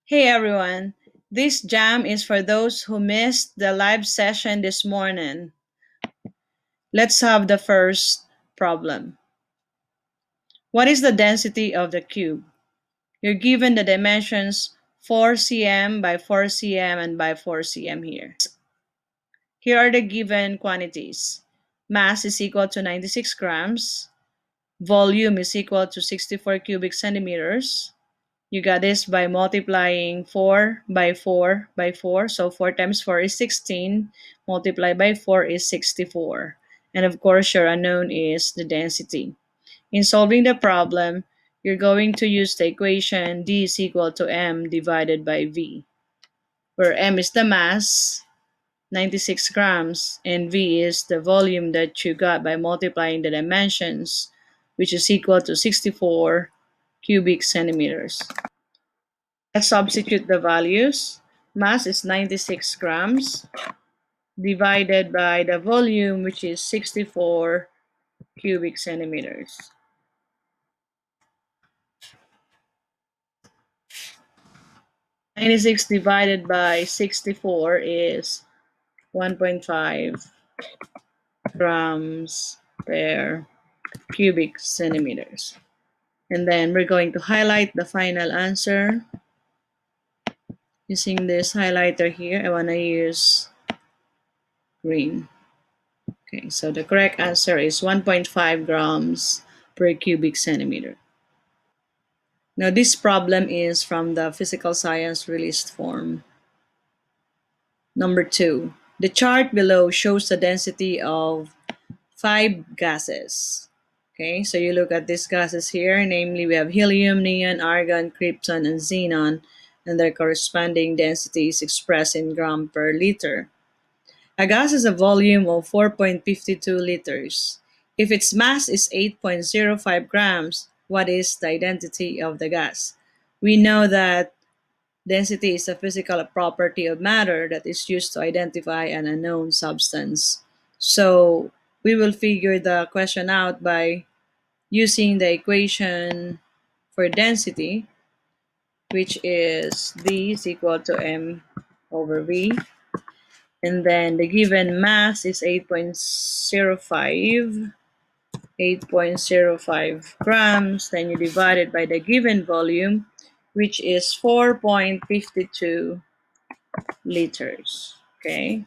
Hey everyone, this jam is for those who missed the live session this morning. Let's have the first problem. What is the density of the cube? You're given the dimensions 4 cm by 4 cm and by 4 cm here. Here are the given quantities. Mass is equal to 96 grams. Volume is equal to 64 cubic centimeters. You got this by multiplying 4 by 4 by 4. So 4 times 4 is 16. Multiplied by 4 is 64. And of course, your unknown is the density. In solving the problem, you're going to use the equation D is equal to M divided by V, where M is the mass, 96 grams, and V is the volume that you got by multiplying the dimensions, which is equal to 64 cubic centimeters. Let's substitute the values. Mass is 96 grams divided by the volume, which is 64 cubic centimeters. Ninety-six divided by 64 is 1.5 grams per cubic centimeters. And then we're going to highlight the final answer using this highlighter here. I want to use green. Okay, so the correct answer is 1.5 grams per cubic centimeter. Now this problem is from the physical science released form. Number 2. The chart below shows the density of 5 gases. Okay, so you look at these gases here, namely we have helium, neon, argon, krypton, and xenon, and their corresponding densities expressed in gram per liter. A gas has a volume of 4.52 liters. If its mass is 8.05 grams, what is the identity of the gas? We know that density is a physical property of matter that is used to identify an unknown substance. So we will figure the question out by using the equation for density, which is D is equal to M over V. And then the given mass is 8.05 grams. Then you divide it by the given volume, which is 4.52 liters. Okay.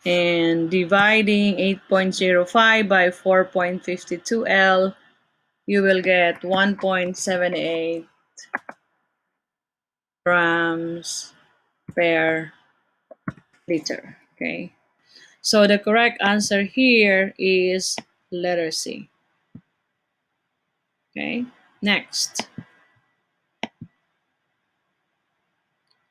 And dividing 8.05 by 4.52 L, you will get 1.78 grams per liter. Okay. So the correct answer here is letter C. Okay, next.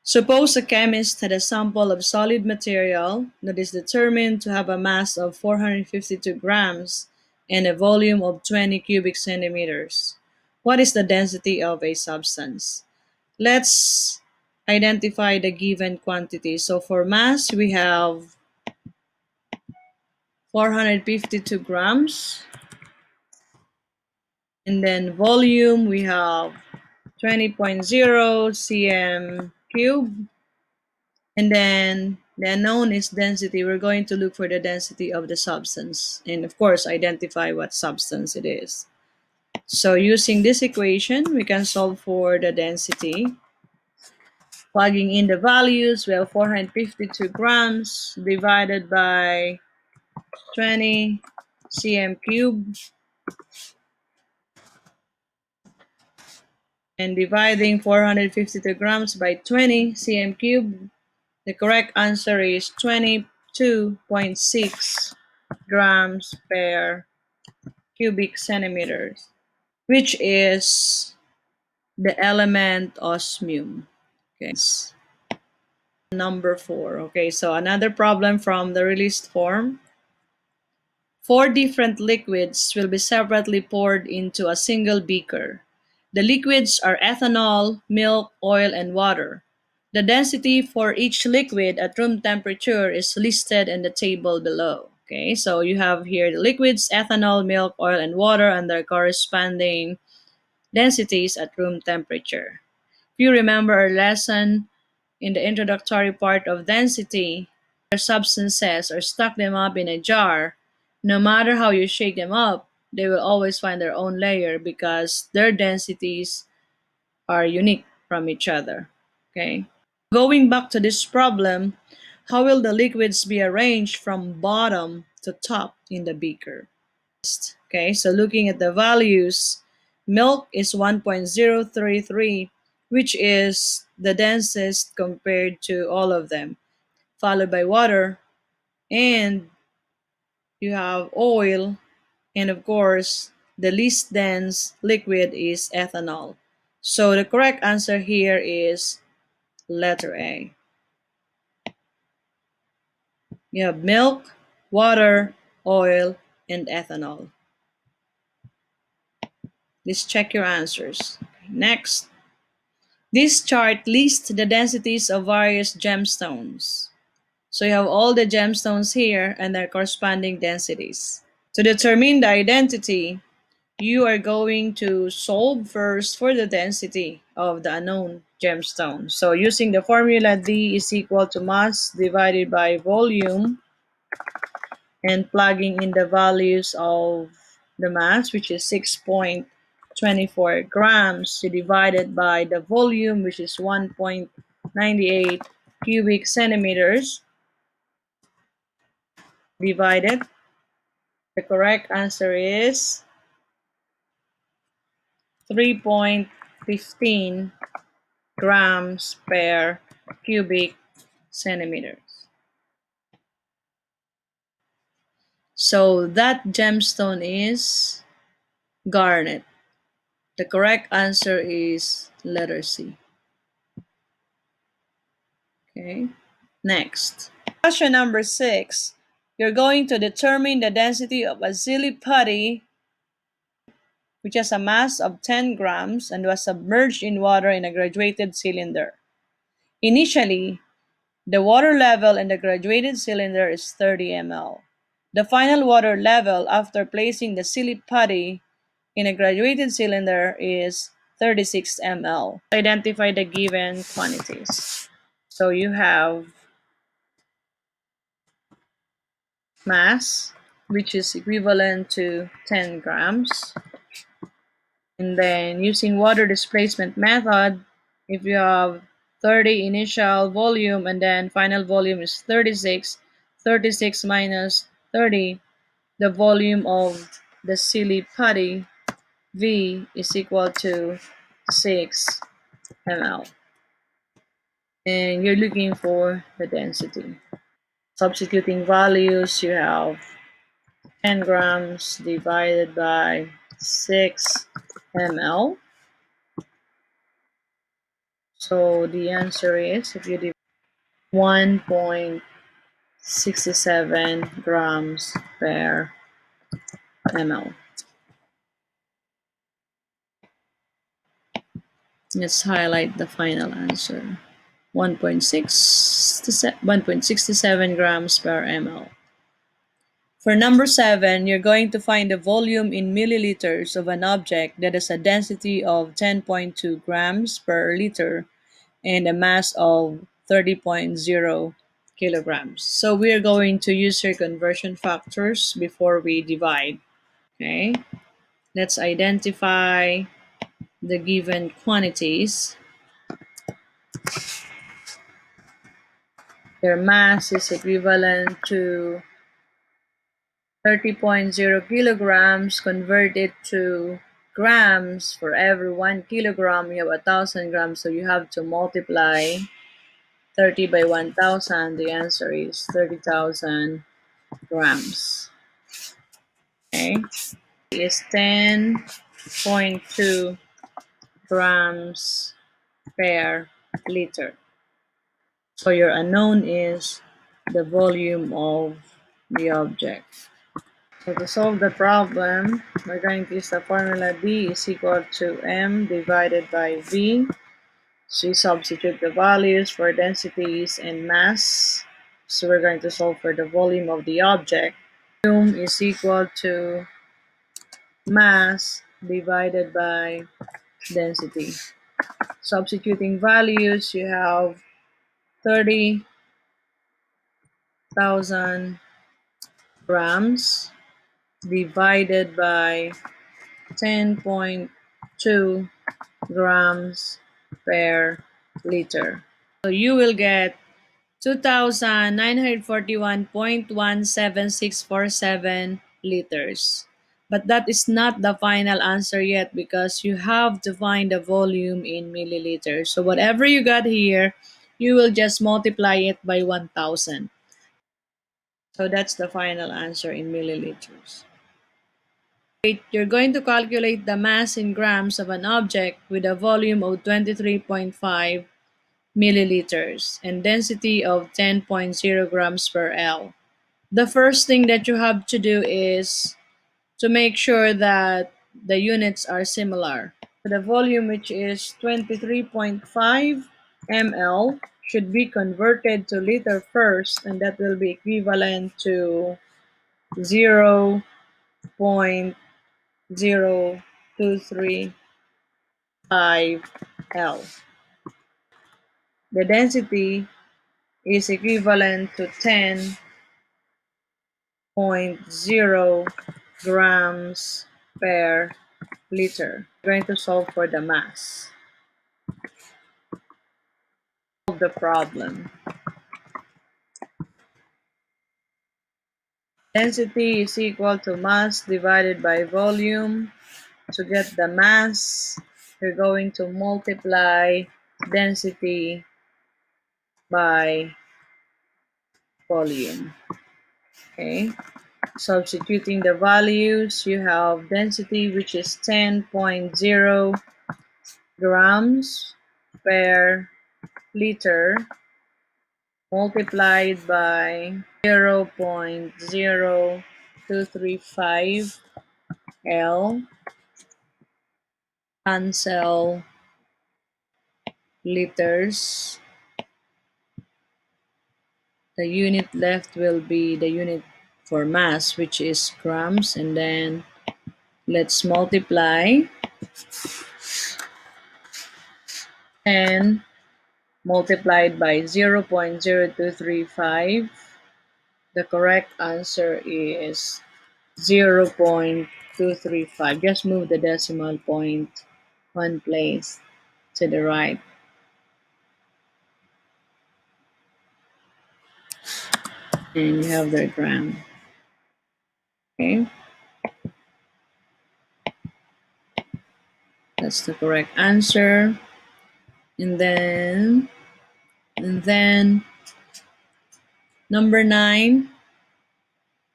Suppose a chemist had a sample of solid material that is determined to have a mass of 452 grams and a volume of 20 cubic centimeters. What is the density of a substance? Let's identify the given quantity. So for mass, we have 452 grams. And then volume, we have 20.0 cm cube. And then the unknown is density. We're going to look for the density of the substance. And of course, identify what substance it is. So using this equation, we can solve for the density. Plugging in the values, we have 452 grams divided by 20 cm cube. And dividing 452 grams by 20 cm cube, the correct answer is 22.6 grams per cubic centimeters, which is the element osmium. Okay. Number 4. Okay, so another problem from the released form. 4 different liquids will be separately poured into a single beaker. The liquids are ethanol, milk, oil, and water. The density for each liquid at room temperature is listed in the table below. Okay, so you have here the liquids, ethanol, milk, oil, and water, and their corresponding densities at room temperature. If you remember our lesson in the introductory part of density, substances or stuck them up in a jar, no matter how you shake them up, they will always find their own layer because their densities are unique from each other. Okay. Going back to this problem, how will the liquids be arranged from bottom to top in the beaker? Okay, so looking at the values, milk is 1.033, which is the densest compared to all of them, followed by water, and you have oil, and of course, the least dense liquid is ethanol. So the correct answer here is letter A. You have milk, water, oil, and ethanol. Let's check your answers. Next, this chart lists the densities of various gemstones. So you have all the gemstones here and their corresponding densities. To determine the identity, you are going to solve first for the density of the unknown gemstone. So using the formula D is equal to mass divided by volume and plugging in the values of the mass, which is 6.24 grams, you divide it by the volume, which is 1.98 cubic centimeters, divided. The correct answer is 3.15 grams per cubic centimeters. So that gemstone is garnet. The correct answer is letter C. Okay. Next. Question number 6. You're going to determine the density of a silly putty which has a mass of 10 grams and was submerged in water in a graduated cylinder. Initially, the water level in the graduated cylinder is 30 ml. The final water level after placing the silly putty in a graduated cylinder is 36 ml. Identify the given quantities. So you have mass, which is equivalent to 10 grams. And then using water displacement method, if you have 30 initial volume and then final volume is 36, 36 minus 30, the volume of the silly putty V is equal to 6 ml. And you're looking for the density. Substituting values, you have 10 grams divided by 6 ml. So the answer is, if you divide 1.67 grams per ml. Let's highlight the final answer. 1.67 grams per ml. For number 7, you're going to find the volume in milliliters of an object that has a density of 10.2 grams per liter and a mass of 30.0 kilograms. So we are going to use your conversion factors before we divide. Okay, let's identify the given quantities. Their mass is equivalent to 30.0 kilograms. Converted to grams. For every 1 kilogram, you have 1,000 grams. So you have to multiply 30 by 1,000. The answer is 30,000 grams. Okay, is 10.2 grams per liter. So your unknown is the volume of the object. So to solve the problem, we're going to use the formula D is equal to M divided by V. So we substitute the values for densities and mass. So we're going to solve for the volume of the object. Volume is equal to mass divided by density. Substituting values, you have 30,000 grams divided by 10.2 grams per liter. So you will get 2,941.17647 liters. But that is not the final answer yet because you have to find the volume in milliliters. So whatever you got here, you will just multiply it by 1,000. So that's the final answer in milliliters. You're going to calculate the mass in grams of an object with a volume of 23.5 milliliters and density of 10.0 grams per L. The first thing that you have to do is to make sure that the units are similar. The volume, which is 23.5 ml, should be converted to liter first, and that will be equivalent to 0.0235 L. The density is equivalent to 10.0 grams per liter. We're going to solve for the mass of the problem. Density is equal to mass divided by volume. To get the mass, we're going to multiply density by volume. Okay. Substituting the values, you have density, which is 10.0 grams per liter, multiplied by 0.0235 L, cancel liters. The unit left will be the unit for mass, which is grams, and then let's multiply 10 multiplied by 0.0235. The correct answer is 0.235. Just move the decimal point one place to the right. And you have the gram. Okay. That's the correct answer. And then number 9,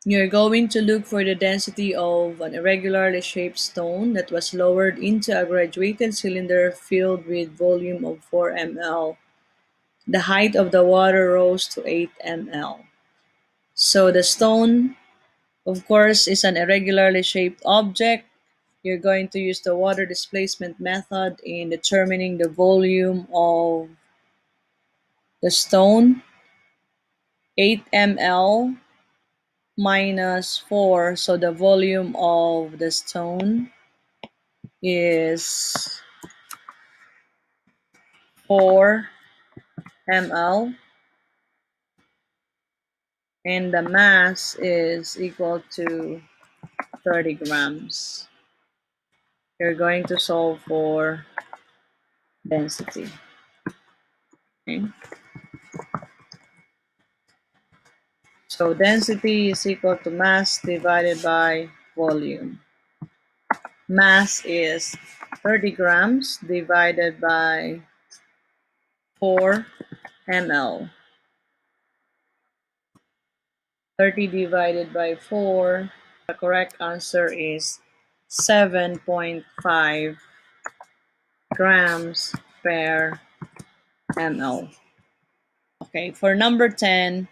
you're going to look for the density of an irregularly shaped stone that was lowered into a graduated cylinder filled with volume of 4 ml. The height of the water rose to 8 ml. So the stone, of course, is an irregularly shaped object. You're going to use the water displacement method in determining the volume of the stone. 8 ml minus 4, so the volume of the stone is 4 ml, and the mass is equal to 30 grams. You're going to solve for density. Okay. So density is equal to mass divided by volume. Mass is 30 grams divided by 4 ml. 30 divided by 4, the correct answer is 7.5 grams per ml. Okay, for number 10,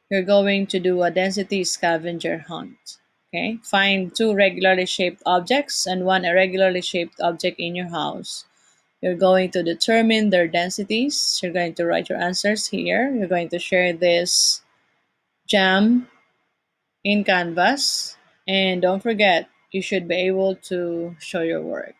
you're going to do a density scavenger hunt. Okay, find 2 regularly shaped objects and 1 irregularly shaped object in your house. You're going to determine their densities. You're going to write your answers here. You're going to share this jam in Canvas. And don't forget, you should be able to show your work.